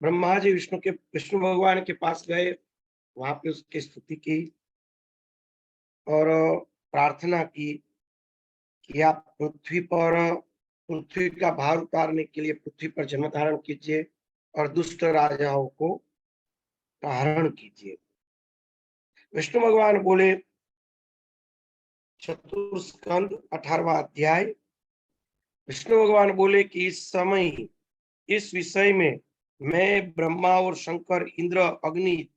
ब्रह्मा जी विष्णु भगवान के पास गए, वहां पे उसकी स्तुति की और प्रार्थना की कि आप पृथ्वी का भार उतारने के लिए पृथ्वी पर जन्म धारण कीजिए और दुष्ट राजाओं को हरण कीजिए। विष्णु भगवान बोले, चतुर्स्कंद 18वां अध्याय, विष्णु भगवान बोले कि इस समय इस विषय में मैं, ब्रह्मा और शंकर, इंद्र, अग्नि,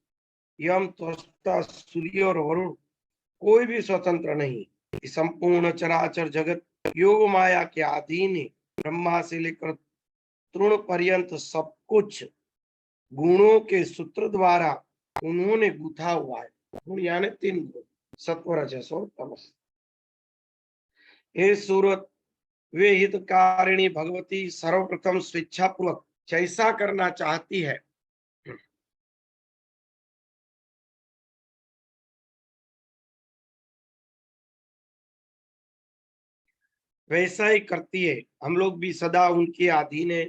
यम, त्वष्टा, सूर्य और वरुण कोई भी स्वतंत्र नहीं। इस संपूर्ण चराचर जगत योग माया के अधीन है। ब्रह्मा से लेकर तृण पर्यंत सब कुछ गुणों के सूत्र द्वारा उन्होंने गुथा हुआ है। गुण यानी 3 गुण, सत्व, रजस और तमस। हे सूरत, वे हितकारिणी भगवती सर्वप्रथम स्वेच्छापूर्वक जैसा करना चाहती है वैसा ही करती है। हम लोग भी सदा उनके अधीन है।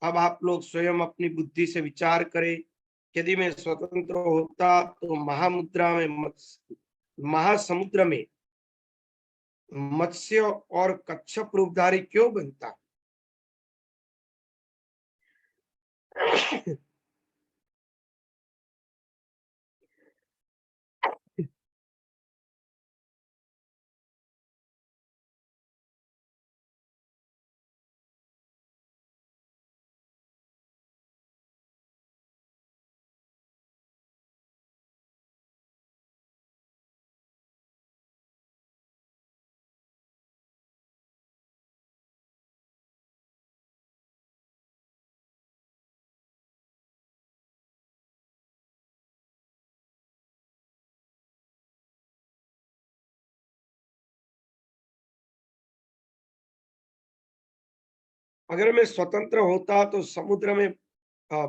अब आप लोग स्वयं अपनी बुद्धि से विचार करें, यदि मैं स्वतंत्र होता तो महासमुद्र में मत्स्य और कच्छप रूपधारी क्यों बनता। अगर मैं स्वतंत्र होता तो समुद्र में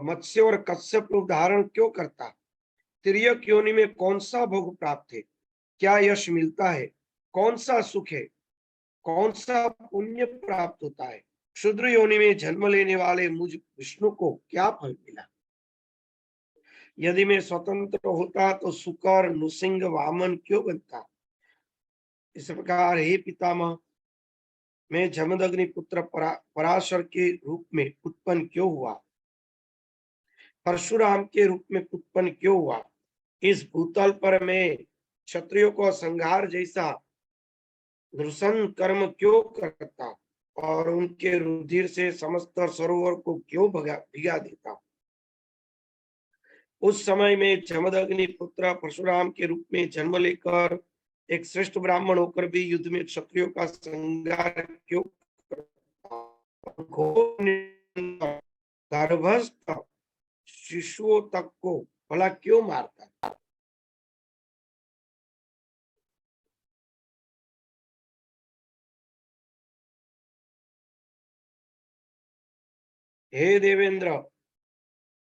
मत्स्य और कश्यप रूप धारण क्यों करता। तिर्यक योनि में कौन सा भोग प्राप्त है, क्या यश मिलता है, कौन सा सुख है, कौन सा पुण्य प्राप्त होता है। क्षुद्र योनि में जन्म लेने वाले मुझ विष्णु को क्या फल मिला। यदि मैं स्वतंत्र होता तो सुकर, नृसिंह, वामन क्यों बनता। इस प्रकार हे पितामह, मैं जमदग्नि पुत्र पराशर के रूप में उत्पन्न क्यों हुआ, परशुराम के रूप में उत्पन्न क्यों हुआ। इस भूतल पर मैं क्षत्रियों को संहार जैसा नृशंस कर्म क्यों करता और उनके रुधिर से समस्त सरोवर को क्यों भिगा देता। उस समय में जमदग्नि पुत्र परशुराम के रूप में जन्म लेकर एक श्रेष्ठ ब्राह्मण होकर भी युद्ध में क्षत्रियों का संहार क्यों करता, गर्भस्थ शिशुओं तक को भला क्यों मारता। हे देवेंद्र,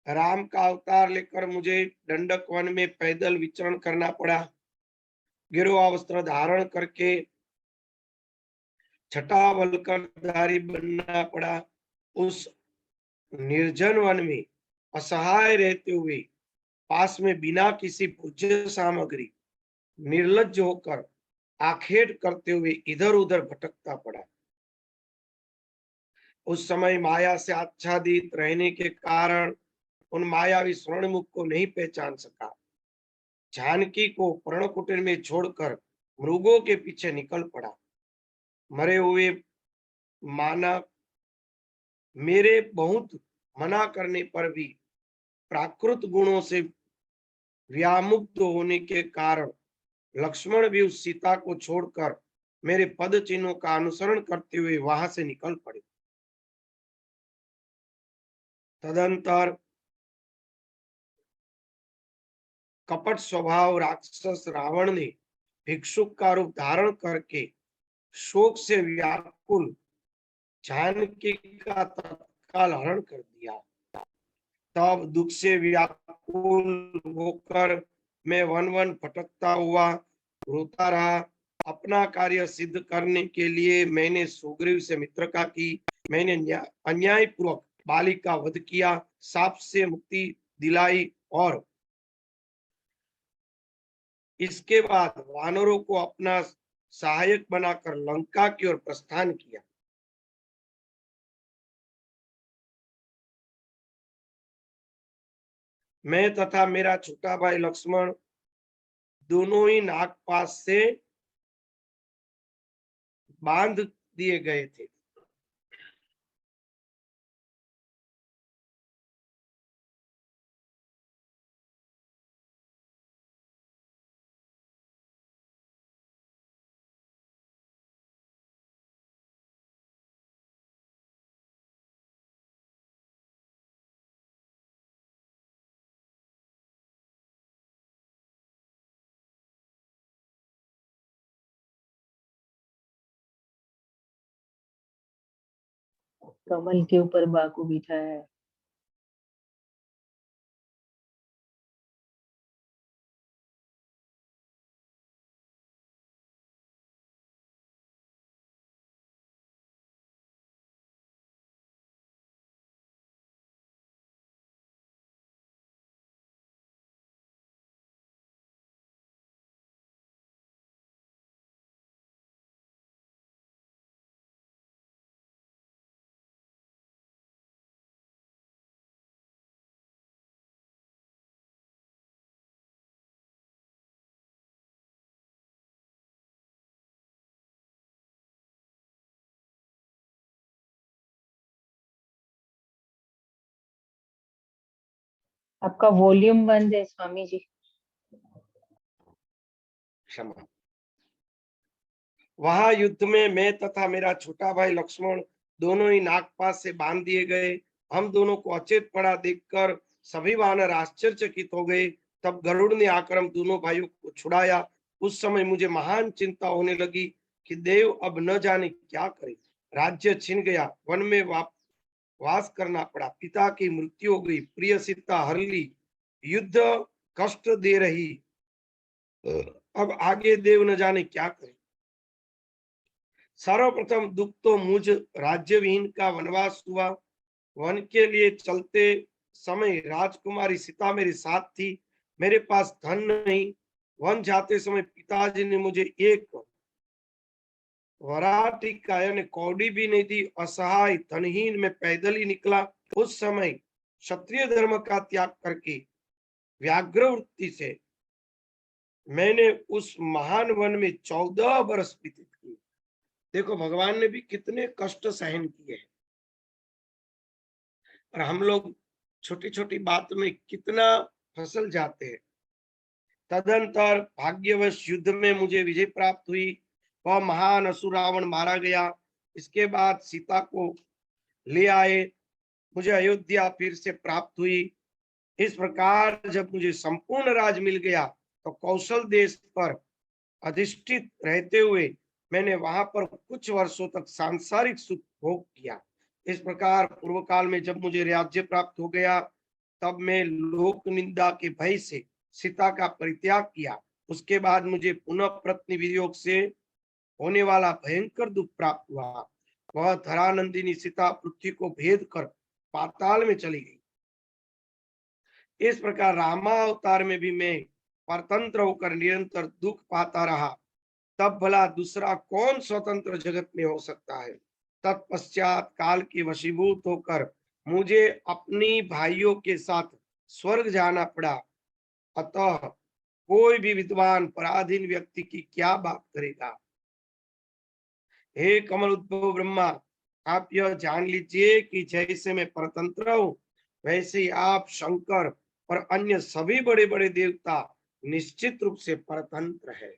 राम का अवतार लेकर मुझे दंडक वन में पैदल विचरण करना पड़ा। गिरोह वस्त्र धारण करके छठा वल्कलधारी बनना पड़ा। उस निर्जन वन में असहाय रहते हुए पास में बिना किसी पूज्य सामग्री निर्लज्ज होकर आखेट करते हुए इधर उधर भटकता पड़ा। उस समय माया से आच्छादित रहने के कारण उन मायावी स्वर्णमुख को नहीं पहचान सका। जानकी को पर्णकुटीर में छोड़कर मृगों के पीछे निकल पड़ा। मरे हुए माना मेरे बहुत मना करने पर भी प्राकृत गुणों से व्यामुक्त होने के कारण लक्ष्मण भी उस सीता को छोड़कर मेरे पद चिन्हों का अनुसरण करते हुए वहां से निकल पड़े। तदंतर कपट स्वभाव राक्षस रावण ने भिक्षुक का रूप धारण करके शोक से व्याकुल जानकी का तत्काल हरण कर दिया। तब दुख से व्याकुल होकर मैं वन वन भटकता हुआ रोता रहा। अपना कार्य सिद्ध करने के लिए मैंने सुग्रीव से मित्रता की। मैंने अन्याय पूर्वक बालिक का वध किया, सांप से मुक्ति दिलाई और इसके बाद वानरों को अपना सहायक बनाकर लंका की ओर प्रस्थान किया। मैं तथा मेरा छोटा भाई लक्ष्मण दोनों ही नागपाश से बांध दिए गए थे। कमल के ऊपर बाकू बिठा है। आपका वॉल्यूम बंद है स्वामी जी। क्षमा। वहां युद्ध में मैं तथा मेरा छोटा भाई लक्ष्मण दोनों ही नागपाश से बांध दिए गए। हम दोनों को अचेत पड़ा देखकर सभी वानर आश्चर्यचकित हो गए। तब गरुड़ ने आकर हम दोनों भाइयों को छुड़ाया। उस समय मुझे महान चिंता होने लगी कि देव अब न जाने क्या करे। राज्य छिन गया, वन में वास करना पड़ा, पिता की मृत्यु हो गई, प्रिय सीता हर ली, युद्ध कष्ट दे रही, अब आगे देव न जाने क्या करे। सर्वप्रथम दुख तो मुझ राज्यविहीन का वनवास हुआ। वन के लिए चलते समय राजकुमारी सीता मेरे साथ थी। मेरे पास धन नहीं। वन जाते समय पिताजी ने मुझे एक वराटिका यानी कौड़ी भी नहीं दी। असहाय धनहीन में पैदल ही निकला। उस समय क्षत्रिय धर्म का त्याग करके व्याघ्र वृत्ति से मैंने उस महान वन में 14 वर्ष व्यतीत किए। देखो भगवान ने भी कितने कष्ट सहन किए हैं और हम लोग छोटी छोटी बात में कितना फसल जाते हैं। तदंतर भाग्यवश युद्ध में मुझे विजय प्राप्त हुई। वह महान असुर रावण मारा गया। इसके बाद सीता को ले आए। मुझे अयोध्या फिर से प्राप्त हुई। इस प्रकार जब मुझे संपूर्ण राज मिल गया तो कौशल देश पर अधिष्ठित रहते हुए मैंने वहां पर कुछ वर्षों तक सांसारिक सुख भोग किया। इस प्रकार पूर्व काल में जब मुझे राज्य प्राप्त हो गया तब मैं लोक निंदा के भय से सीता का परित्याग किया। उसके बाद मुझे पुनः पत्नी वियोग से होने वाला भयंकर दुख प्राप्त हुआ। वह धरानंदिनी सीता पृथ्वी को भेद कर पाताल में चली गई। इस प्रकार रामावतार में भी मैं परतंत्र होकर निरंतर दुख पाता रहा। तब भला दूसरा कौन स्वतंत्र जगत में हो सकता है। तत्पश्चात काल के वशीभूत होकर मुझे अपनी भाइयों के साथ स्वर्ग जाना पड़ा। अतः कोई भी विद्वान पराधीन व्यक्ति की क्या बात करेगा। हे कमल उद्भव ब्रह्मा, आप यह जान लीजिए कि जैसे मैं परतंत्र हूं वैसे ही आप शंकर और अन्य सभी बड़े बड़े देवता निश्चित रूप से परतंत्र है।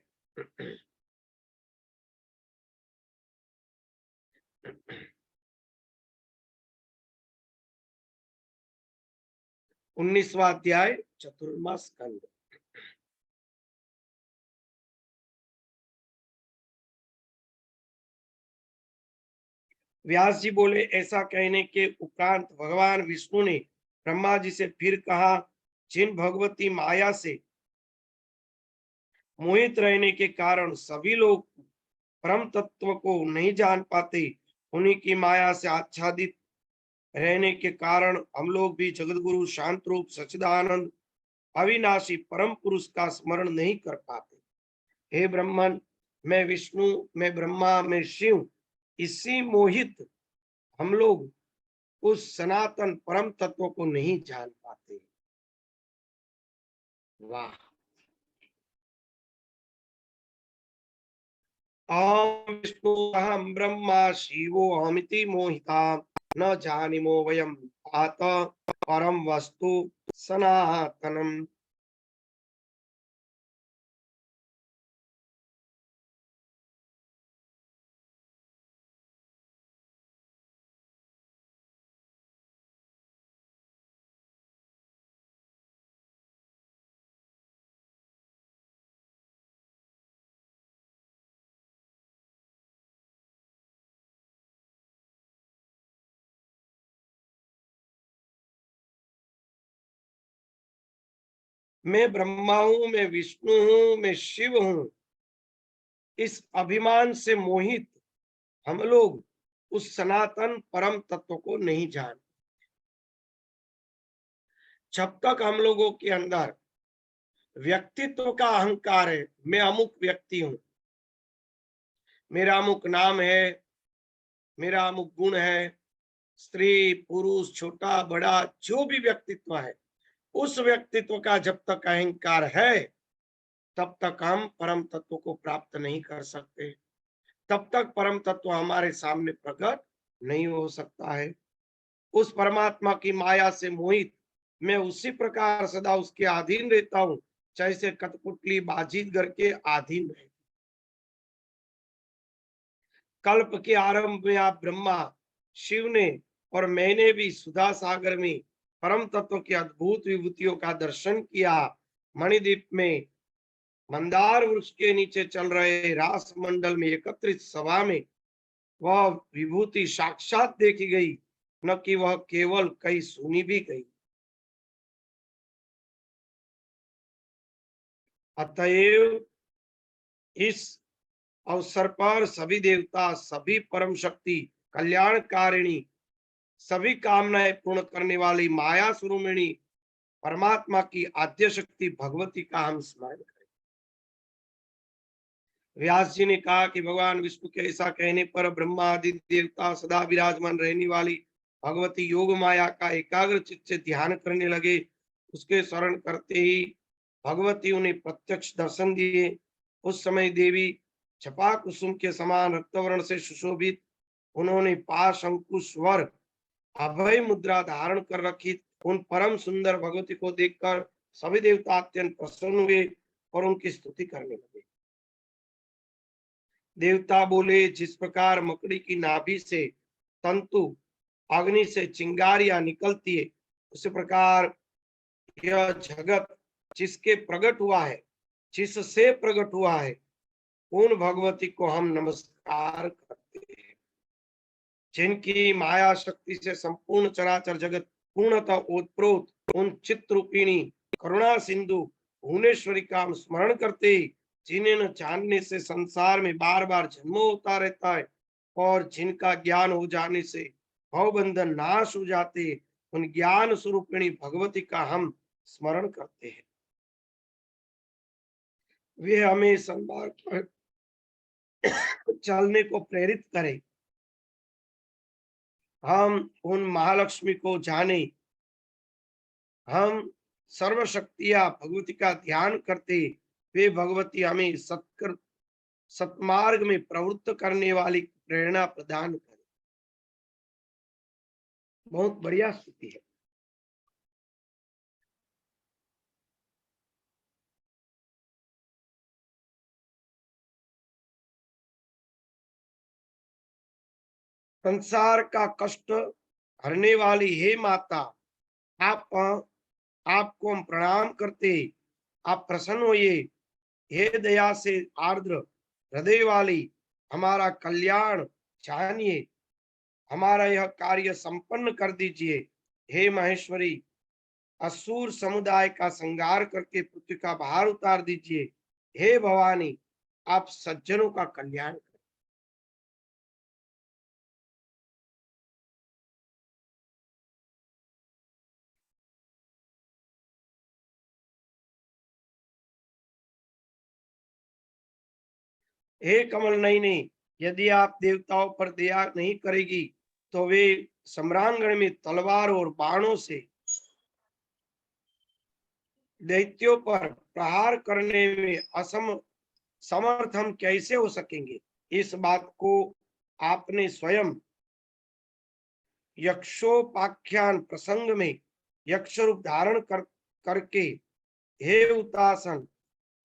19वां अध्याय चतुर्मा स्कंद। व्यास जी बोले, ऐसा कहने के उपरांत भगवान विष्णु ने ब्रह्मा जी से फिर कहा, जिन भगवती माया से मोहित रहने के कारण सभी लोग परम तत्व को नहीं जान पाते, उन्हीं की माया से आच्छादित रहने के कारण हम लोग भी जगतगुरु शांत रूप सच्चिदानंद अविनाशी परम पुरुष का स्मरण नहीं कर पाते। हे ब्रह्मन, मैं विष्णु, मैं ब्रह्मा, मैं शिव, इसी मोहित हम लोग उस सनातन परम तत्व को नहीं जान पाते। वाह। अहम विष्णु अहम ब्रह्मा शिवो अहमिति मोहिता न जानिमो वयम तात परम वस्तु सनातनम। मैं ब्रह्मा हूं, मैं विष्णु हूं, मैं शिव हूं, इस अभिमान से मोहित हम लोग उस सनातन परम तत्व को नहीं जान। जब तक हम लोगों के अंदर व्यक्तित्व का अहंकार है, मैं अमुक व्यक्ति हूं, मेरा अमुक नाम है, मेरा अमुक गुण है, स्त्री पुरुष छोटा बड़ा जो भी व्यक्तित्व है, उस व्यक्तित्व का जब तक अहंकार है, तब तक हम परम तत्व को प्राप्त नहीं कर सकते, तब तक परम तत्व हमारे सामने प्रकट नहीं हो सकता है। उस परमात्मा की माया से मोहित मैं उसी प्रकार सदा उसके अधीन रहता हूं, जैसे कठपुतली बाजीगर के अधीन है। कल्प के आरंभ में आप ब्रह्मा शिव ने और मैंने भी सुधा सागर में परम तत्व की अद्भुत विभूतियों का दर्शन किया। मणिद्वीप में मंदार वृक्ष के नीचे चल रहे रास मंडल में एकत्रित सभा में वह विभूति साक्षात देखी गई, न कि वह केवल कहीं सुनी भी गई। अतएव इस अवसर पर सभी देवता, सभी परम शक्ति कल्याणकारिणी, सभी कामनाएं पूर्ण करने वाली माया स्वरूपिणी परमात्मा की आद्य शक्ति भगवती का हम स्मरण करें। व्यास जी ने कहा कि भगवान विष्णु के ऐसा कहने पर ब्रह्मा आदि देवता सदा विराजमान रहने वाली भगवती योग माया का एकाग्र चित्त से ध्यान करने लगे। उसके शरण करते ही भगवती उन्हें प्रत्यक्ष दर्शन दिए। उस समय देवी छपा कुसुम के समान रक्तवर्ण से सुशोभित, उन्होंने पाश अंकुश वर अभय मुद्रा धारण कर रखी। उन परम सुंदर भगवती को देखकर सभी देवता अत्यंत प्रसन्न हुए और उनकी स्तुति करने लगे। देवता बोले, जिस प्रकार मकड़ी की नाभि से तंतु अग्नि से चिंगारियां निकलती है, उसी प्रकार यह जगत जिसके प्रकट हुआ है, जिससे प्रकट हुआ है, उन भगवती को हम नमस्कार करते हैं, जिनकी माया शक्ति से संपूर्ण चराचर जगत पूर्णतः ओतप्रोत उन चित्त रूपिणी करुणा सिंधु भुवनेश्वरी का हम स्मरण करते, जिन्हें न जानने से संसार में बार बार जन्म होता रहता है और जिनका ज्ञान हो जाने से भवबंधन नाश हो जाते, उन ज्ञान स्वरूपिणी भगवती का हम स्मरण करते हैं। वे हमें संसार पर चलने को प्रेरित करें, हम उन महालक्ष्मी को जाने, हम सर्वशक्तियां भगवती का ध्यान करते, वे भगवती हमें सत्कर सतमार्ग में प्रवृत्त करने वाली प्रेरणा प्रदान करे। बहुत बढ़िया स्तुति है। संसार का कष्ट हरने वाली हे माता, आप आपको हम प्रणाम करते, आप प्रसन्न होइए। हे दया से आर्द्र हृदय वाली, हमारा कल्याण जानिए, हमारा यह कार्य संपन्न कर दीजिए। हे महेश्वरी, असुर समुदाय का संहार करके पृथ्वी का भार उतार दीजिए। हे भवानी, आप सज्जनों का कल्याण करें। हे कमल नयने, यदि आप देवताओं पर दया नहीं करेगी तो वे सम्रांगण में तलवार और बाणों से दैत्यों पर प्रहार करने में समर्थ हम कैसे हो सकेंगे। इस बात को आपने स्वयं यक्षोपाख्यान प्रसंग में यक्ष रूप धारण करके, हे उतासन,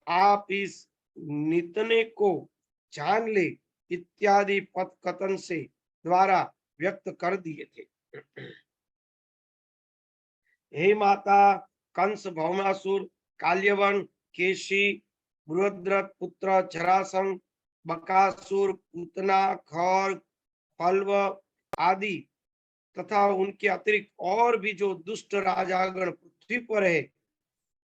आप इस नितने को जान ले इत्यादि पद कथन से द्वारा व्यक्त कर दिए थे। हे माता, कंस, भौमासुर, काल्यवन, केशी, बृहद्रथ पुत्र जरासंध, बकासुर, पूतना, खर, फल्व आदि तथा उनके अतिरिक्त और भी जो दुष्ट राजागण पृथ्वी पर है,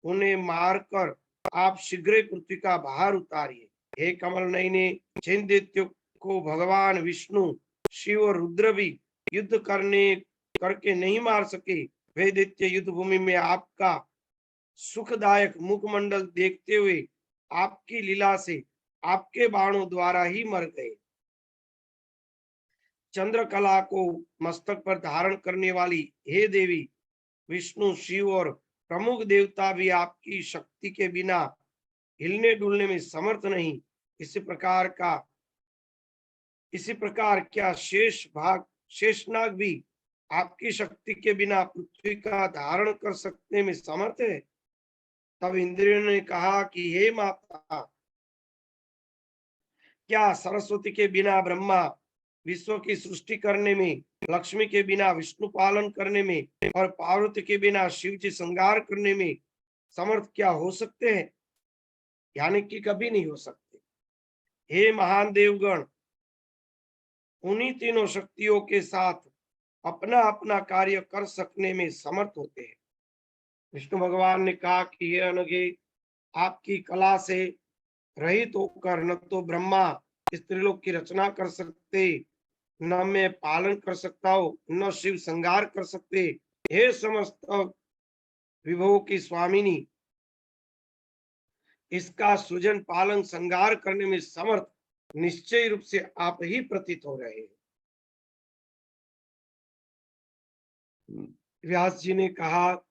उन्हें मारकर आप शीघ्र पृथ्वी का भार उतारिए। हे कमल नयने, जिन दैत्यों को भगवान विष्णु, शिव और रुद्र भी युद्ध करके नहीं मार सके, वे दैत्य युद्ध भूमि में आपका सुखदायक मुखमंडल देखते हुए आपकी लीला से आपके बाणों द्वारा ही मर गए। चंद्रकला को मस्तक पर धारण करने वाली हे देवी, विष्णु, शिव और प्रमुख देवता भी आपकी शक्ति के बिना हिलने डुलने में समर्थ नहीं। इसी प्रकार क्या शेषनाग भी आपकी शक्ति के बिना पृथ्वी का धारण कर सकने में समर्थ है। तब इंद्रियों ने कहा कि हे माता, क्या सरस्वती के बिना ब्रह्मा विश्व की सृष्टि करने में, लक्ष्मी के बिना विष्णु पालन करने में और पार्वती के बिना शिव जी श्रृंगार करने में समर्थ क्या हो सकते हैं? यानी कि कभी नहीं हो सकते। हे महान देवगण, उन्हीं तीनों शक्तियों के साथ अपना अपना कार्य कर सकने में समर्थ होते हैं। विष्णु भगवान ने कहा कि हे अनघे, आपकी कला से रहित होकर न तो ब्रह्मा स्त्रीलोक की रचना कर सकते, न मैं पालन कर सकता हूँ, न शिव श्रृंगार कर सकते। हे समस्त विभवों की स्वामिनी, इसका सृजन पालन श्रृंगार करने में समर्थ निश्चय रूप से आप ही प्रतीत हो रहे हैं। व्यास जी ने कहा,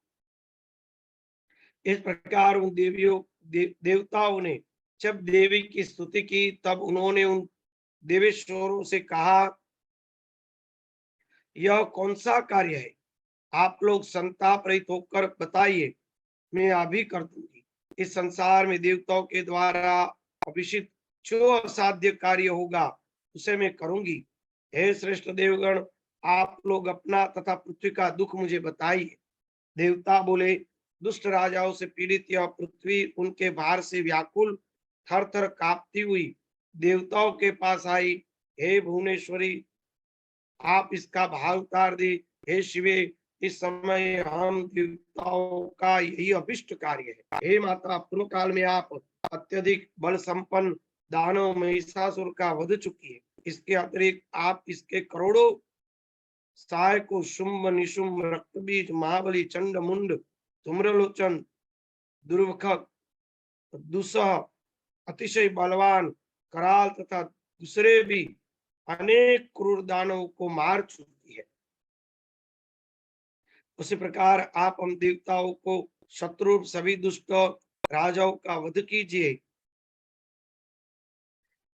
इस प्रकार उन देवताओं ने जब देवी की स्तुति की, तब उन्होंने उन देवेश्वरों से कहा, यह कौन सा कार्य है? आप लोग संताप रहित होकर बताइए, मैं अभी कर दूंगी। इस संसार में देवताओं के द्वारा अभिषिक्त जो असाध्य कार्य होगा उसे मैं करूंगी। हे श्रेष्ठ देवगण, आप लोग अपना तथा पृथ्वी का दुख मुझे बताइए। देवता बोले, दुष्ट राजाओं से पीड़ित यह पृथ्वी उनके भार से व्याकुल थर थर कांपती हुई देवताओं के पास आई। हे भुवनेश्वरी, आप इसका भार उतार दे। हे शिवे, इस समय हम देवताओं का यही अभिष्ट कार्य है। हे माता, पूर्व काल में आप अत्यधिक बल संपन्न दानव महिषासुर का वध चुकी है। इसके अतिरिक्त आप इसके करोड़ों सहायकों शुंभ, निशुंभ, रक्तबीज, महाबली, चंड मुंड, धूम्रलोचन, दुर्वखक, दुसह, अतिशय बलवान, कराल तथा दूसरे भी अनेक क्रूर दानवों को मार चुकी है। उसी प्रकार आप हम देवताओं को शत्रु सभी दुष्ट राजाओं का वध कीजिए।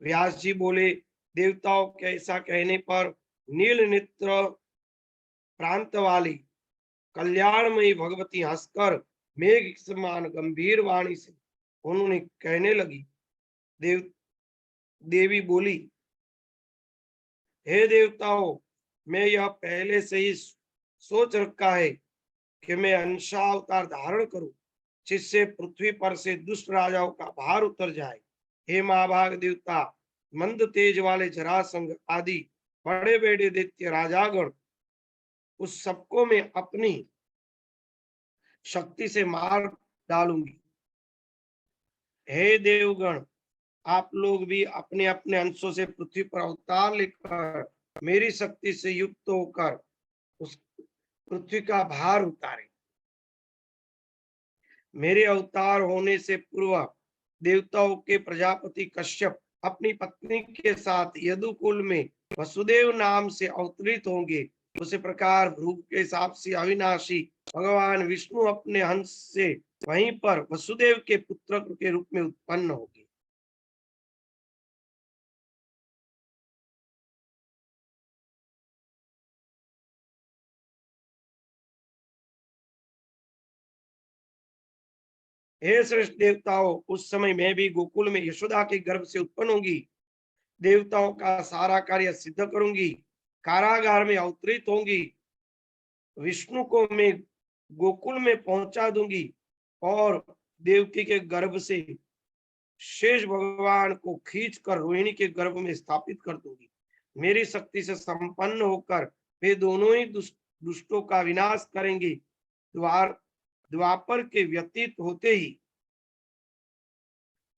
व्यास जी बोले, देवताओं के ऐसा कहने पर नील नेत्र प्रांत वाली कल्याणमयी भगवती हंसकर मेघ समान गंभीर वाणी से उन्होंने कहने लगी। देवी बोली, हे देवताओं, मैं यह पहले से ही सोच रखा है कि मैं अंशावतार धारण करूं, जिससे पृथ्वी पर से दुष्ट राजाओं का भार उतर जाए। हे महाभाग देवता, मंद तेज वाले जरासंध आदि बड़े बड़े दैत्य राजागण, उस सबको मैं अपनी शक्ति से मार डालूंगी। हे देवगण, आप लोग भी अपने अपने अंशों से पृथ्वी पर अवतार लेकर मेरी शक्ति से युक्त होकर उस पृथ्वी का भार उतारे। मेरे अवतार होने से पूर्व देवताओं के प्रजापति कश्यप अपनी पत्नी के साथ यदुकुल में वसुदेव नाम से अवतरित होंगे, उसी प्रकार भृगु के हिसाब से अविनाशी भगवान विष्णु अपने हंस से वहीं पर वसुदेव के पुत्र के रूप में उत्पन्न होंगे। हे श्रेष्ठ देवताओं, उस समय मैं भी गोकुल में यशोदा के गर्भ से उत्पन्न होंगी। देवताओं का सारा कार्य सिद्ध करूंगी। कारागार में अवतरित होंगी। विष्णु को मैं गोकुल में पहुंचा दूंगी और देवकी के गर्भ से शेष भगवान को खींचकर रोहिणी के गर्भ में स्थापित कर दूंगी। मेरी शक्ति से संपन्न होकर वे दोनों ही दुष्टों का विनाश करेंगे। द्वापर के व्यतीत होते ही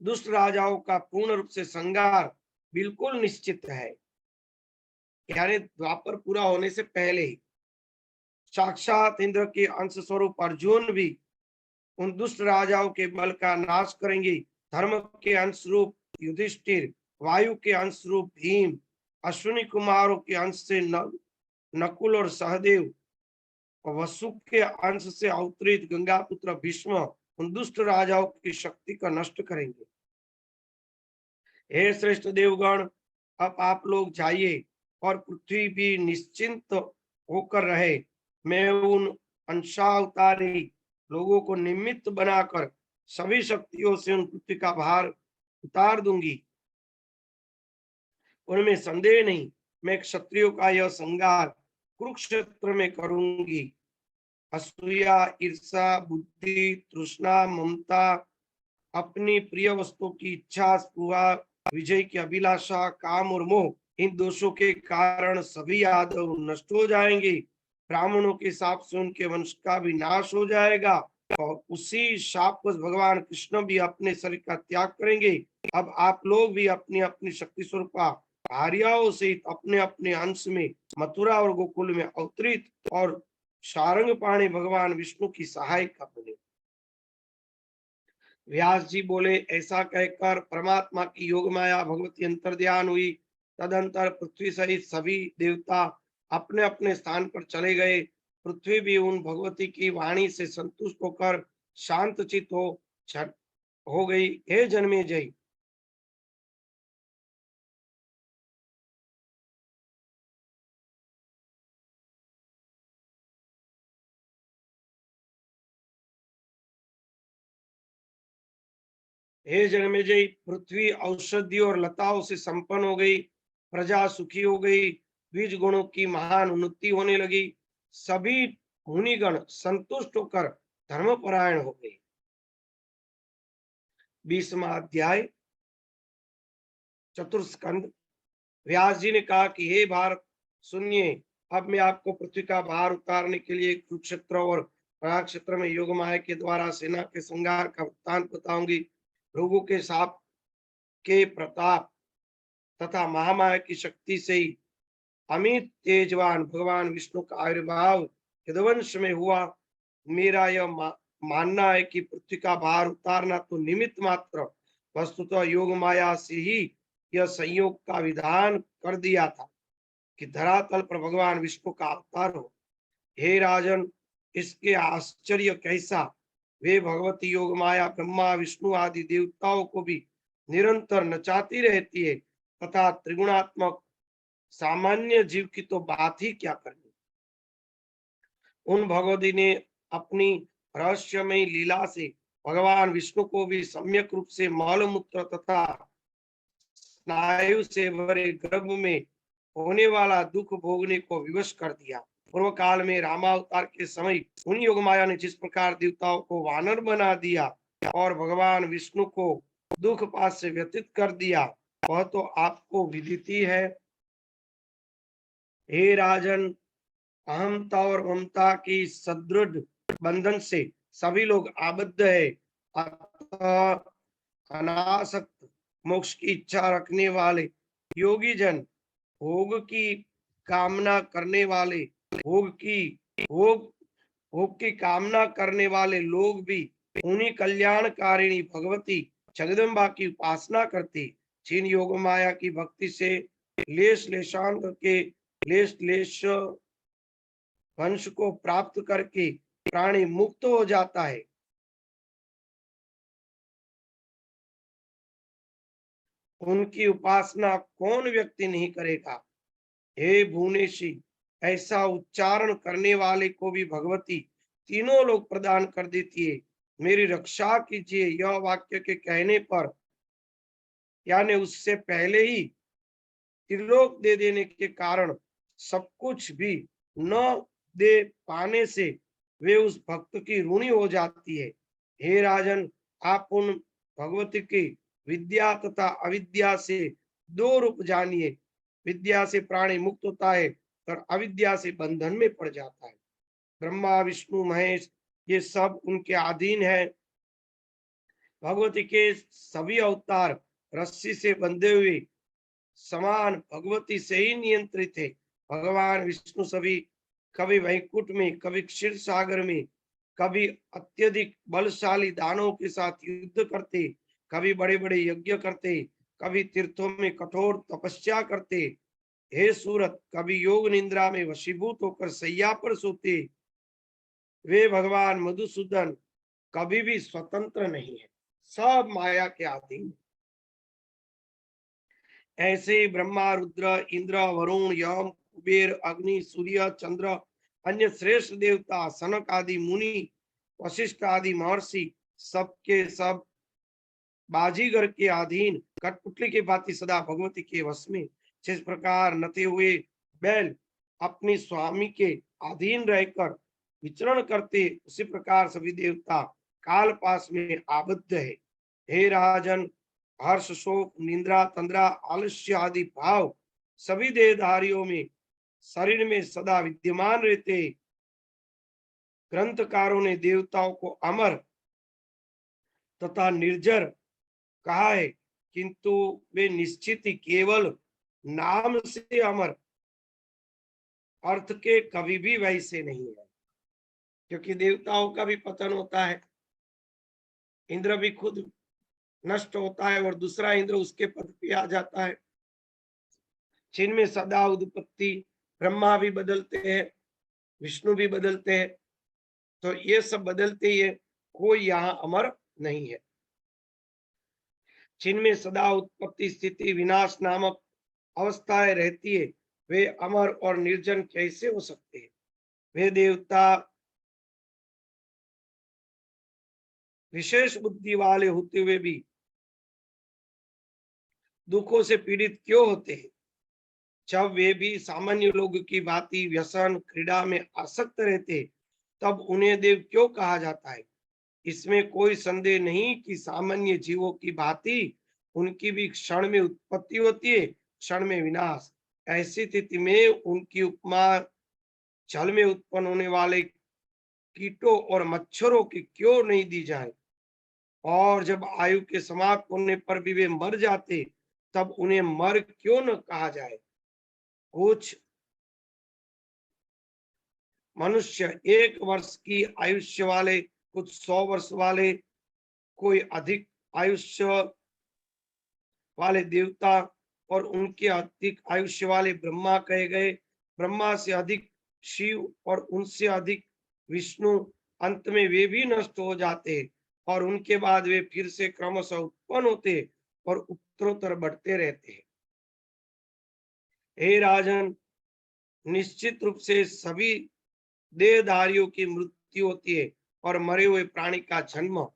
दुष्ट राजाओं का पूर्ण रूप से संहार बिल्कुल निश्चित है। यानी द्वापर पूरा होने से पहले ही साक्षात इंद्र के अंश स्वरूप अर्जुन भी उन दुष्ट राजाओं के बल का नाश करेंगे। धर्म के अंश रूप युधिष्ठिर, वायु के अंश रूप भीम, अश्विनी कुमारों के अंश से नकुल और सहदेव, वसु के अंश से अवतरित गंगा पुत्र भीष्म उन दुष्ट राजाओं की शक्ति का नष्ट करेंगे। हे श्रेष्ठ देवगण, अब आप लोग जाइए और पृथ्वी भी निश्चिंत होकर रहे। मैं उन अंशावतारी लोगों को निमित्त बनाकर सभी शक्तियों से उन पृथ्वी का भार उतार दूंगी। उनमें संदेह नहीं, मैं क्षत्रियों का यह संहार कुरुक्षेत्र में करूंगी। असूया, ईर्षा, बुद्धि, तृष्णा, ममता, अपनी प्रिय वस्तु की इच्छा, स्पृहा, विजय की अभिलाषा, काम और मोह, इन दोषों के कारण सभी यादव नष्ट हो जाएंगे। ब्राह्मणों के शाप से उनके वंश का भी नाश हो जाएगा और उसी शाप को भगवान कृष्ण भी अपने शरीर का त्याग करेंगे। अब आप लोग भी अपनी अपनी शक्ति स्वरूपा भार्याओं सहित अपने अपने अंश में मथुरा और गोकुल में अवतरित और सारंग पाणी भगवान विष्णु की सहायिका बने। व्यास जी बोले, ऐसा कहकर परमात्मा की योग माया भगवती अंतर्ध्यान हुई। तदंतर पृथ्वी सहित सभी देवता अपने अपने स्थान पर चले गए। पृथ्वी भी उन भगवती की वाणी से संतुष्ट होकर शांतचित हो गई। हे जन्मेजय, हे जन्मेजय, पृथ्वी औषधि और लताओं से संपन्न हो गई। प्रजा सुखी हो गई। बीज गुणों की महान उन्नति होने लगी। सभी मुनिगण संतुष्ट होकर धर्मपरायण हो गए। 20वां अध्याय, चतुर्स्कंद। व्यास जी ने कहा कि हे भारत, सुनिए, अब मैं आपको पृथ्वी का भार उतारने के लिए कुरुक्षेत्र और क्षेत्र में योग माया के द्वारा सेना के संहार का वृत्तांत बताऊंगी। लोगों के साप के प्रताप तथा महामाया की शक्ति से ही अमित तेजवान भगवान विष्णु का आविर्भाव यदुवंश में हुआ। मेरा यह मानना है कि पृथ्वी का भार उतारना तो निमित्त मात्र, वस्तुतः योग माया से ही यह संयोग का विधान कर दिया था कि धरातल पर भगवान विष्णु का अवतार हो। हे राजन, इसके आश्चर्य कैसा! वे भगवती योग माया ब्रह्मा विष्णु आदि देवताओं को भी निरंतर नचाती रहती है तथा त्रिगुणात्मक सामान्य जीव की तो बात ही क्या करनी। उन भगवती ने अपनी रहस्यमय लीला से भगवान विष्णु को भी सम्यक रूप से मलमूत्र तथा स्नायु से भरे गर्भ में होने वाला दुख भोगने को विवश कर दिया। पूर्व काल में रामावतार के समय उन योग माया ने जिस प्रकार देवताओं को वानर बना दिया और भगवान विष्णु को दुख पास से व्यतीत कर दिया, वह तो आपको विदित ही है। हे राजन, अहमता और ममता की सदृढ़ बंधन से सभी लोग आबद्ध है। अतः अनासक्त मोक्ष की इच्छा रखने वाले योगी जन, भोग की कामना करने वाले भोग की कामना करने वाले लोग भी उन्हीं कल्याणकारिणी भगवती जगदम्बा की उपासना करते जिन योग माया की भक्ति से लेश लेशांत के लेश लेश वंश को प्राप्त करके प्राणी मुक्त हो जाता है, उनकी उपासना कौन व्यक्ति नहीं करेगा। हे भुवनेशी, ऐसा उच्चारण करने वाले को भी भगवती तीनों लोग प्रदान कर देती है। मेरी रक्षा कीजिए। यह वाक्य के कहने पर यानी उससे पहले ही त्रिलोक दे देने के कारण सब कुछ भी न दे पाने से वे उस भक्त की ऋणी हो जाती है। हे राजन, आप उन भगवती की विद्या तथा अविद्या से दो रूप जानिए। विद्या से प्राणी मुक्त होता है और अविद्या से बंधन में पड़ जाता है। ब्रह्मा विष्णु महेश ये सब उनके अधीन है। भगवती के सभी अवतार रस्सी से बंधे हुए समान भगवती से ही नियंत्रित है। भगवान विष्णु सभी कभी वैकुंठ में, कभी क्षीर सागर में, कभी अत्यधिक बलशाली दानवों के साथ युद्ध करते, कभी बड़े बड़े यज्ञ करते, कभी तीर्थों में कठोर तपस्या करते। हे सूरत, कभी योग निद्रा में वशीभूत होकर सैया पर सोते। वे भगवान मधुसूदन कभी भी स्वतंत्र नहीं है, सब माया के अधीन। ऐसे ब्रह्मा रुद्र इंद्र वरुण यम कुबेर अग्नि सूर्य चंद्र अन्य श्रेष्ठ देवता सनक आदि मुनि वशिष्ठ आदि महर्षि सबके सब बाजीगर के अधीन कठपुतली की भांति सदा भगवती के वश में। जिस प्रकार नते हुए बैल अपने स्वामी के अधीन रहकर विचरण करते, उसी प्रकार सभी देवता काल पास में आबद्ध है। हे राजन, हर्ष शोक निंद्रा तंद्रा आलस्य आदि भाव सभी देहधारियों में शरीर में सदा विद्यमान रहते। ग्रंथकारों ने देवताओं को अमर तथा निर्जर कहा है, किंतु वे निश्चित ही केवल नाम से अमर, अर्थ के कभी भी वैसे नहीं है। क्योंकि देवताओं का भी पतन होता है, इंद्र भी खुद नष्ट होता है और दूसरा इंद्र उसके पद पे आ जाता है। जिनमें सदा उत्पत्ति, ब्रह्मा भी बदलते हैं, विष्णु भी बदलते हैं, तो ये सब बदलते ही है, कोई यहाँ अमर नहीं है। जिनमें सदा उत्पत्ति स्थिति विनाश नामक अवस्थाएं रहती है, वे अमर और निर्जन कैसे हो सकते हैं। वे देवता विशेष बुद्धि वाले होते हुए भी दुखों से पीड़ित क्यों होते हैं। जब वे भी सामान्य लोगों की भांति व्यसन क्रीड़ा में आसक्त रहते, तब उन्हें देव क्यों कहा जाता है। इसमें कोई संदेह नहीं कि सामान्य जीवों की भांति उनकी भी क्षण में उत्पत्ति होती है, क्षण में विनाश। ऐसी स्थिति में उनकी उपमा जल में उत्पन्न होने वाले कीटों और मच्छरों की क्यों नहीं दी जाए। और जब आयु के समाप्त होने पर भी वे मर जाते, तब उन्हें मर क्यों न कहा जाए। कुछ मनुष्य 1 वर्ष की आयुष्य वाले, कुछ 100 वर्ष वाले, कोई अधिक आयुष्य वाले देवता और उनके अधिक आयुष्य वाले ब्रह्मा कहे गए। ब्रह्मा से अधिक शिव और उनसे अधिक विष्णु, अंत में वे भी नष्ट हो जाते और उनके बाद वे फिर से क्रमशः उत्पन्न होते और उत्तरोत्तर बढ़ते रहते हैं। हे राजन, निश्चित रूप से सभी देहधारियों की मृत्यु होती है और मरे हुए प्राणी का जन्म।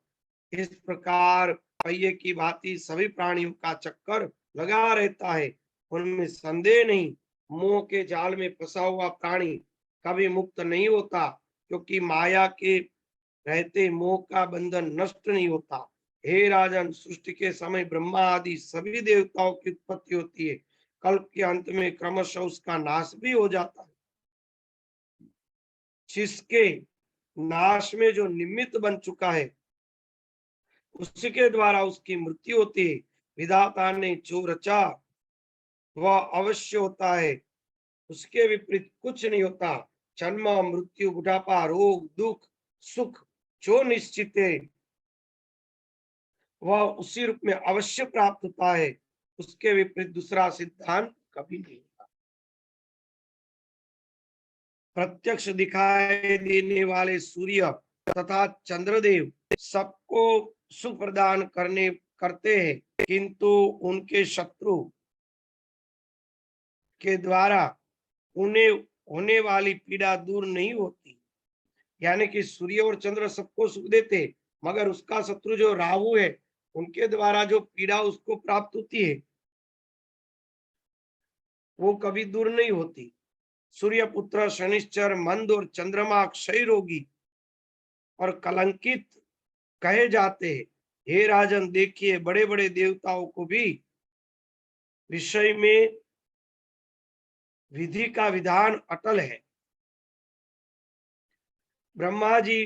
इस प्रकार पहिए की भांति सभी प्राणियों का चक्कर लगा रहता है, उनमें संदेह नहीं। मोह के जाल में फंसा हुआ प्राणी कभी मुक्त नहीं होता, क्योंकि माया के रहते मोह का बंधन नष्ट नहीं होता। हे राजन, सृष्टि के समय ब्रह्मा आदि सभी देवताओं की उत्पत्ति होती है, कल्प के अंत में क्रमशः उसका नाश भी हो जाता है। जिसके नाश में जो निमित्त बन चुका है, उसके द्वारा उसकी मृत्यु होती है। विधाता ने जो रचा वह अवश्य होता है, उसके विपरीत कुछ नहीं होता। जन्म मृत्यु बुढ़ापा रोग दुख सुख जो निश्चित है, वह उसी रूप में अवश्य प्राप्त होता है। उसके विपरीत दूसरा सिद्धांत कभी नहीं होगा। प्रत्यक्ष दिखाई देने वाले सूर्य तथा चंद्रदेव सबको सुख प्रदान करते हैं, किंतु उनके शत्रु के द्वारा उन्हें होने वाली पीड़ा दूर नहीं होती। यानी कि सूर्य और चंद्र सबको सुख देते, मगर उसका शत्रु जो राहु है, उनके द्वारा जो पीड़ा उसको प्राप्त होती है वो कभी दूर नहीं होती। सूर्य पुत्र शनिश्चर मंद और चंद्रमा क्षय रोगी और कलंकित कहे जाते हैं। हे राजन, देखिए बड़े बड़े देवताओं को भी विषय में विधि का विधान अटल है। ब्रह्मा जी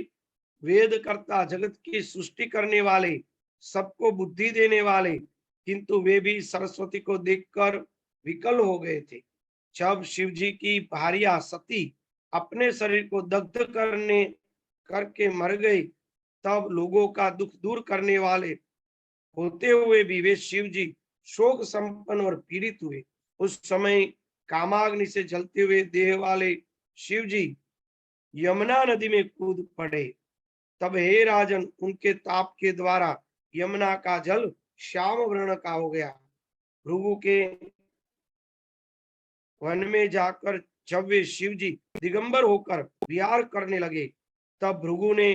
वेद कर्ता, जगत की सृष्टि करने वाले, सबको बुद्धि देने वाले, किंतु वे भी सरस्वती को देखकर विकल हो गए थे। जब शिव जी की भार्या सती अपने शरीर को दग्ध करके मर गई, तब लोगों का दुख दूर करने वाले होते हुए भी वे शिव जी शोक संपन्न और पीड़ित हुए। उस समय कामाग्नि से जलते हुए देह वाले शिव जी यमुना नदी में कूद पड़े। तब हे राजन, उनके ताप के द्वारा यमुना का जल श्याम वर्ण का हो गया। भृगु के वन में जाकर जब वे शिव जी दिगंबर होकर विहार करने लगे, तब भृगु ने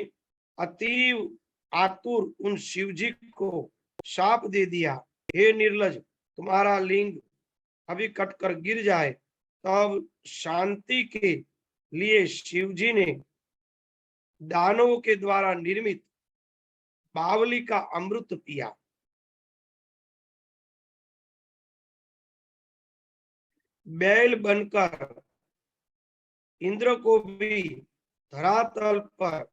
अतीव आतुर उन शिव जी को शाप दे दिया, हे निर्लज, तुम्हारा लिंग अभी कटकर गिर जाए। तब शांति के लिए शिव जी ने दानवों के द्वारा निर्मित बावली का अमृत पिया। बैल बनकर इंद्र को भी धरातल पर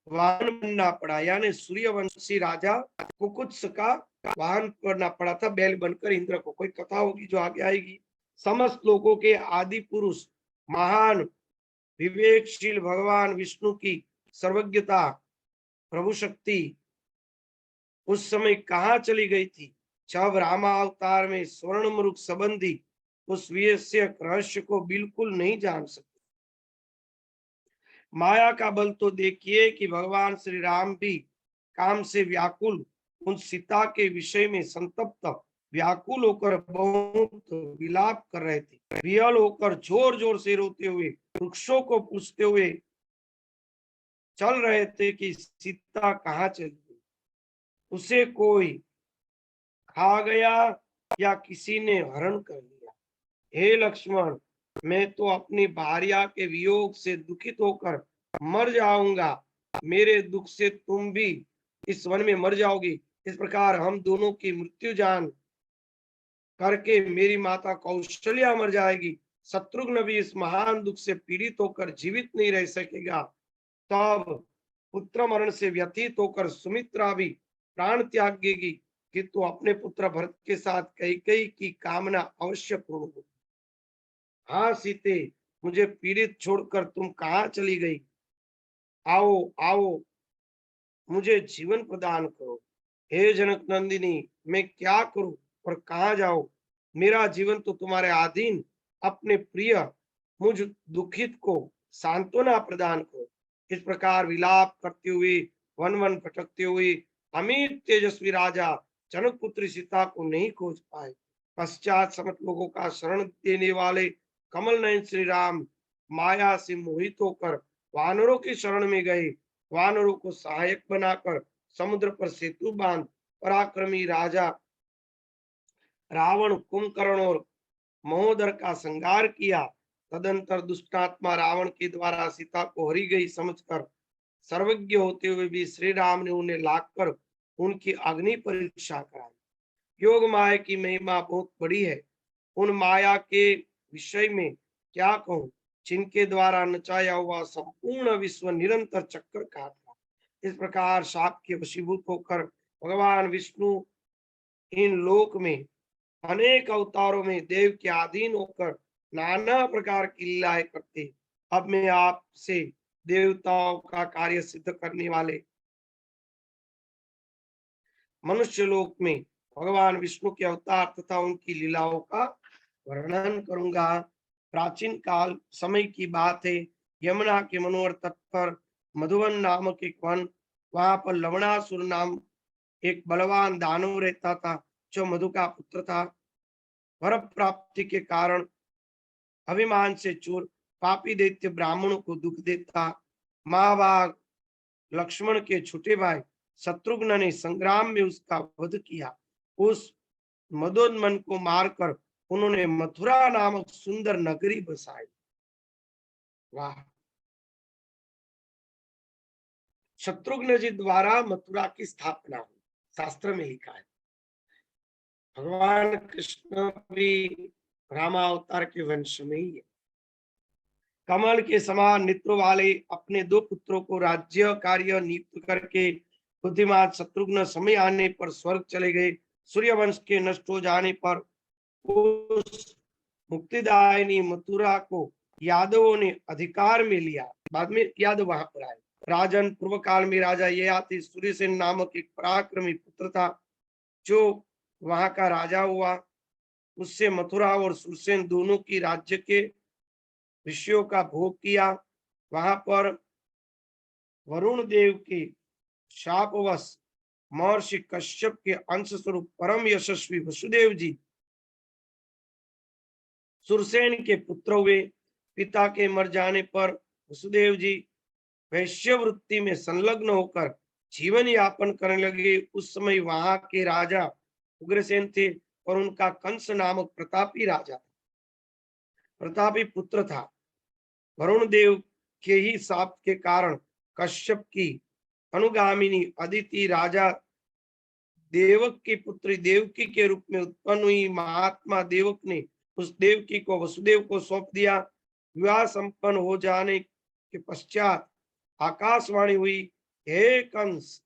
वाहन बनना पड़ा, यानी सूर्यवंशी राजा कुकुत्स का वाहन बनना पड़ा था बैल बनकर इंद्र को। कोई कथा होगी जो आगे आएगी। समस्त लोगों के आदि पुरुष महान विवेकशील भगवान विष्णु की सर्वज्ञता प्रभु शक्ति उस समय कहाँ चली गई थी, जब रामावतार में स्वर्ण मृग संबंधी उस रहस्य को बिल्कुल नहीं जान सकते। माया का बल तो देखिए कि भगवान श्री राम भी काम से व्याकुल उन सीता के विषय में संतप्त व्याकुल होकर बहुत विलाप कर रहे थे। विहल होकर जोर जोर से रोते हुए वृक्षों को पूछते हुए चल रहे थे कि सीता कहाँ चली गई, उसे कोई खा गया या किसी ने हरण कर लिया। हे लक्ष्मण, मैं तो अपनी भार्या के वियोग से दुखित होकर मर जाऊंगा, मेरे दुख से तुम भी इस वन में मर जाओगी। इस प्रकार हम दोनों की मृत्यु जान करके मेरी माता कौशल्या मर जाएगी, शत्रुघ्न भी इस महान दुख से पीड़ित होकर जीवित नहीं रह सकेगा। तब पुत्र मरण से व्यथित होकर सुमित्रा भी प्राण त्यागेगी, किंतु अपने पुत्र भरत के साथ कैकेयी की कामना अवश्य पूर्ण होगी। हाँ सीते, मुझे पीड़ित छोड़कर तुम कहाँ चली गई? आओ आओ, मुझे जीवन प्रदान करो। हे जनक नंदिनी, मैं क्या करूं और कहाँ जाऊं? मेरा जीवन तो तुम्हारे अधीन। अपने प्रिय मुझ दुखित को सांत्वना प्रदान करो। इस प्रकार विलाप करते हुए वन वन भटकते हुए अमित तेजस्वी राजा जनक पुत्री सीता को नहीं खोज पाए। पश्चात समस्त लोगों का शरण देने वाले कमल नयन श्री राम माया से मोहित होकर वानरों की शरण में गए। वानरों को सहायक बनाकर समुद्र पर सेतु बांध पराक्रमी राजा रावण, कुंभकर्ण और महोदर का संहार किया। तदंतर दुष्टात्मा रावण के द्वारा सीता को हरी गई समझकर सर्वज्ञ होते हुए भी श्री राम ने उन्हें लाकर उनकी अग्नि परीक्षा कराई। योग माया की महिमा बहुत बड़ी है। उन माया के विषय में क्या कहूं, जिनके द्वारा नचाया हुआ संपूर्ण विश्व निरंतर चक्कर काट रहा। इस प्रकार शाप के वशीभूत होकर भगवान विष्णु इन लोक में अनेक अवतारों में देव के अधीन होकर नाना प्रकार की लीलाएं करते। अब मैं आपसे देवताओं का कार्य सिद्ध करने वाले मनुष्य लोक में भगवान विष्णु के अवतार तथा उनकी लीलाओं का वर्णन करूंगा। प्राचीन काल समय की बात है, यमुना के मनोहर तट पर मधुवन नामक एक वन, वहां पर लवणासुर नाम एक बलवान दानव रहता था, जो मधु का पुत्र था। वर प्राप्ति के कारण अभिमान से चूर पापी दैत्य ब्राह्मणों को दुख देता। महाभाग लक्ष्मण के छोटे भाई शत्रुघ्न ने संग्राम में उसका वध किया। उस मदोन्मन को मारकर उन्होंने मथुरा नामक सुंदर नगरी बसाई। वाह! शत्रुघ्न जी द्वारा मथुरा की स्थापना हुई, शास्त्र में लिखा है। भगवान कृष्ण भी रामावतार के वंश में ही है। कमल के समान नेत्रों वाले अपने दो पुत्रों को राज्य कार्य नियुक्त करके बुद्धिमान शत्रुघ्न समय आने पर स्वर्ग चले गए। सूर्यवंश के नष्ट हो जाने पर उस मुक्तिदायिनी मथुरा को यादवों ने अधिकार में लिया। बाद में यादव वहां पर आए। राजन, पूर्व काल में राजा ययाति सूर्यसेन नामक एक पराक्रमी पुत्र था, जो वहां का राजा हुआ। उससे मथुरा और सुरसेन दोनों की राज्य के विषयों का भोग किया। वहां पर वरुण देव के शापवश महर्षि कश्यप के अंश स्वरूप परम यशस्वी वसुदेव जी सुरसेन के पुत्र हुए। पिता के मर जाने पर वसुदेव जी वैश्यवृत्ति में संलग्न होकर जीवन यापन करने लगे। उस समय वहां के राजा उग्रसेन थे और उनका कंस नामक प्रतापी राजा था, प्रतापी पुत्र था। वरुण देव के ही शाप के कारण कश्यप की अनुगामिनी अदिति राजा देवक की पुत्री देवकी के रूप में उत्पन्न हुई। महात्मा देवक ने उस देवकी को वसुदेव को सौंप दिया। विवाह संपन्न हो जाने के पश्चात आकाशवाणी हुई, हे कंस,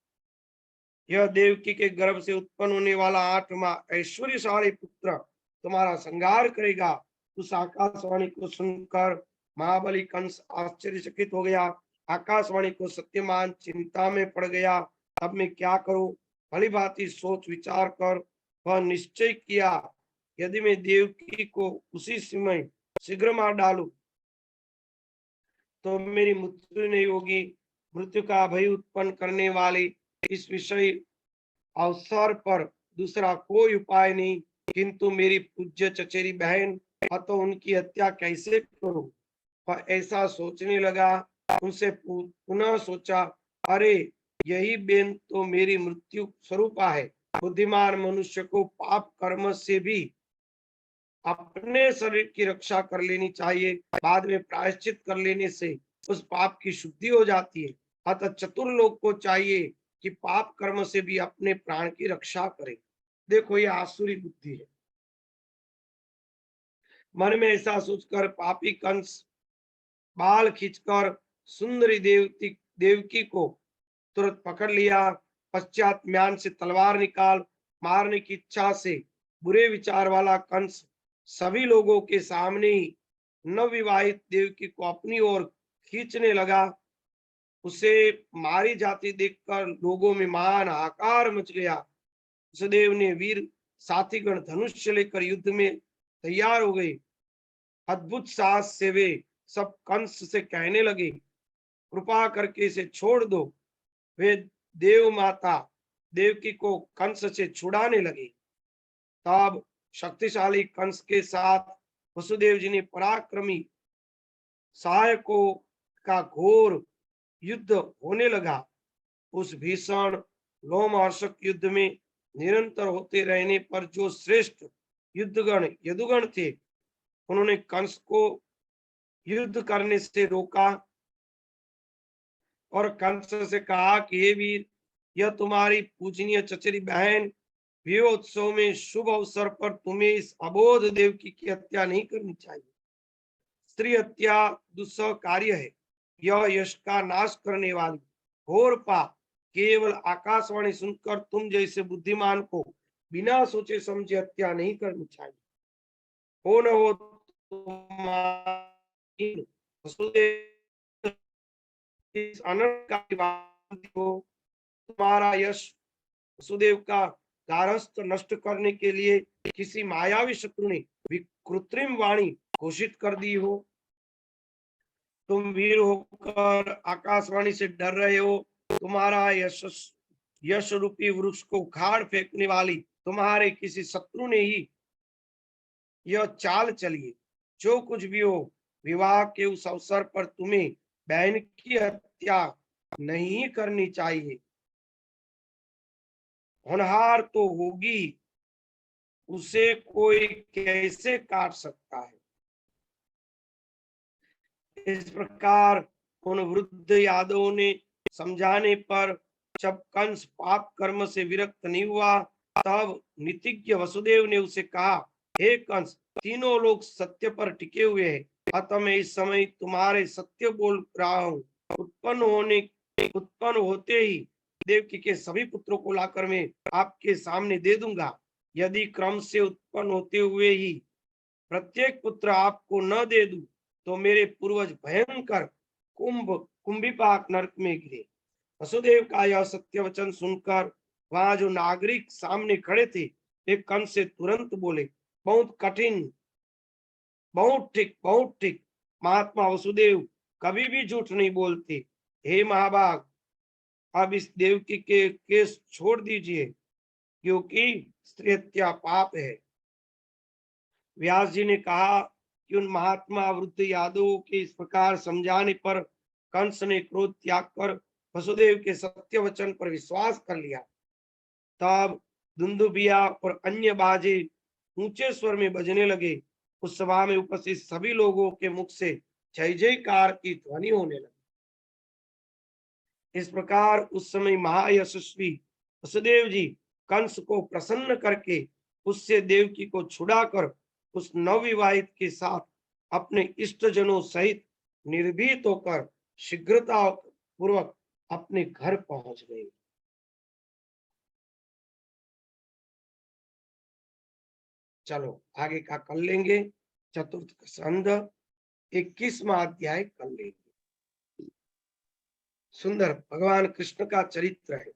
यह देवकी के गर्भ से उत्पन्न होने वाला 8वां ऐश्वर्यशाली पुत्र तुम्हारा संहार करेगा। उस आकाशवाणी को सुनकर महाबली कंस आश्चर्यचकित हो गया। आकाशवाणी को सत्यमान चिंता में पड़ गया। अब मैं क्या करूं? भली भांति सोच विचार कर वह निश्चय किया, यदि मैं देवकी को उसी समय शीघ्र मार डालूं तो मेरी मृत्यु नहीं होगी। मृत्यु का भय उत्पन्न करने वाली इस विषय अवसर पर दूसरा कोई उपाय नहीं, किंतु मेरी पूज्य चचेरी बहन, तो उनकी हत्या कैसे करूं? वह ऐसा सोचने लगा। उनसे पुनः सोचा, अरे यही बेन तो मेरी मृत्यु स्वरूपा है। बुद्धिमान मनुष्य को पाप कर्म से भी अपने शरीर की रक्षा कर लेनी चाहिए। बाद में प्रायश्चित कर लेने से उस पाप की शुद्धि हो जाती है। अतः चतुर लोग को चाहिए कि पाप कर्म से भी अपने प्राण की रक्षा करे। देखो, ये आसुरी बुद्धि है। मन में ऐसा सोचकर पापी कंस बाल खींचकर सुंदरी देवकी को तुरंत पकड़ लिया। पश्चात म्यान से तलवार निकाल मारने की इच्छा से बुरे विचार वाला कंस सभी लोगों के सामने ही नवविवाहित देवकी को अपनी ओर खींचने लगा। उसे मारी जाती देखकर लोगों में महान हाहाकार मच गया। वसुदेव ने वीर साथीगण धनुष लेकर युद्ध में तैयार हो गए। अद्भुत साहस से वे सब कंस से कहने लगे, कृपा करके इसे छोड़ दो। वे देव माता देवकी को कंस से छुड़ाने लगे। तब शक्तिशाली कंस के साथ वसुदेव जी ने पराक्रमी सहायकों का घोर युद्ध होने लगा। उस भीषण रोमहर्षक युद्ध में निरंतर होते रहने पर जो श्रेष्ठ युद्धगण यदुगण थे, उन्होंने कंस को युद्ध करने से रोका और कंस से कहा कि हे वीर, यह तुम्हारी पूजनीय चचेरी बहन विवाहोत्सव में शुभ अवसर पर तुम्हें इस अबोध देवकी की हत्या नहीं करनी चाहिए। स्त्री हत्या दुस्सह कार्य है। यह यश का नाश करने वाली घोर पाप। केवल आकाशवाणी सुनकर तुम जैसे बुद्धिमान को बिना सोचे समझे हत्या नहीं करनी चाहिए। हो न हो तुम्हारी वसुदेव इस अनर्थ का हो, तुम्हारा यश वसुदेव का कारस्थ नष्ट करने के लिए किसी मायावी शत्रु ने कृत्रिम वाणी घोषित कर दी हो। तुम वीर होकर आकाशवाणी से डर रहे हो। तुम्हारा यश रूपी वृक्ष को उखाड़ फेंकने वाली तुम्हारे किसी शत्रु ने ही यह चाल चली है। जो कुछ भी हो, विवाह के उस अवसर पर तुम्हें बहन की हत्या नहीं करनी चाहिए। होनहार तो होगी, उसे कोई कैसे काट सकता है। इस प्रकार उन वृद्ध यादवों ने समझाने पर जब कंस पाप कर्म से विरक्त नहीं हुआ, तब नीतिज्ञ वसुदेव ने उसे कहा, हे कंस, तीनों लोग सत्य पर टिके हुए हैं, अतः मैं इस समय तुम्हारे सत्य बोल रहा हूँ। उत्पन्न होते ही देवकी के सभी पुत्रों को लाकर मैं आपके सामने दे दूंगा। यदि क्रम से उत्पन्न होते हुए ही प्रत्येक पुत्र आपको न दे दूं, तो मेरे पूर्वज भयंकर कुंभीपाक नरक में गिरे। वसुदेव का यह सत्य वचन सुनकर वहां जो नागरिक सामने खड़े थे, वे कंस से तुरंत बोले, बहुत कठिन, बहुत ठीक, बहुत ठीक। महात्मा वसुदेव कभी भी झूठ नहीं बोलते। हे महाभाग, अब इस देवकी के केस छोड़ दीजिए, क्योंकि स्त्री हत्या पाप है। व्यास जी ने कहा कि उन महात्मा वृद्ध यादवों के इस प्रकार समझाने पर कंस ने क्रोध त्याग कर वसुदेव के सत्य वचन पर विश्वास कर लिया। तब दुंदुभिया और अन्य बाजे ऊंचे स्वर में बजने लगे। उस सभा में उपस्थित सभी लोगों के मुख से जय जयकार की ध्वनि होने लगी। इस प्रकार उस समय महायशस्वी वसुदेव जी कंस को प्रसन्न करके उससे देवकी को छुड़ाकर उस नवविवाहित के साथ अपने इष्टजनों सहित निर्भीत होकर शीघ्रता पूर्वक अपने घर पहुंच गए। चलो आगे का कर लेंगे। चतुर्थ स्कंद 21वां अध्याय कर लेंगे। सुंदर भगवान कृष्ण का चरित्र है।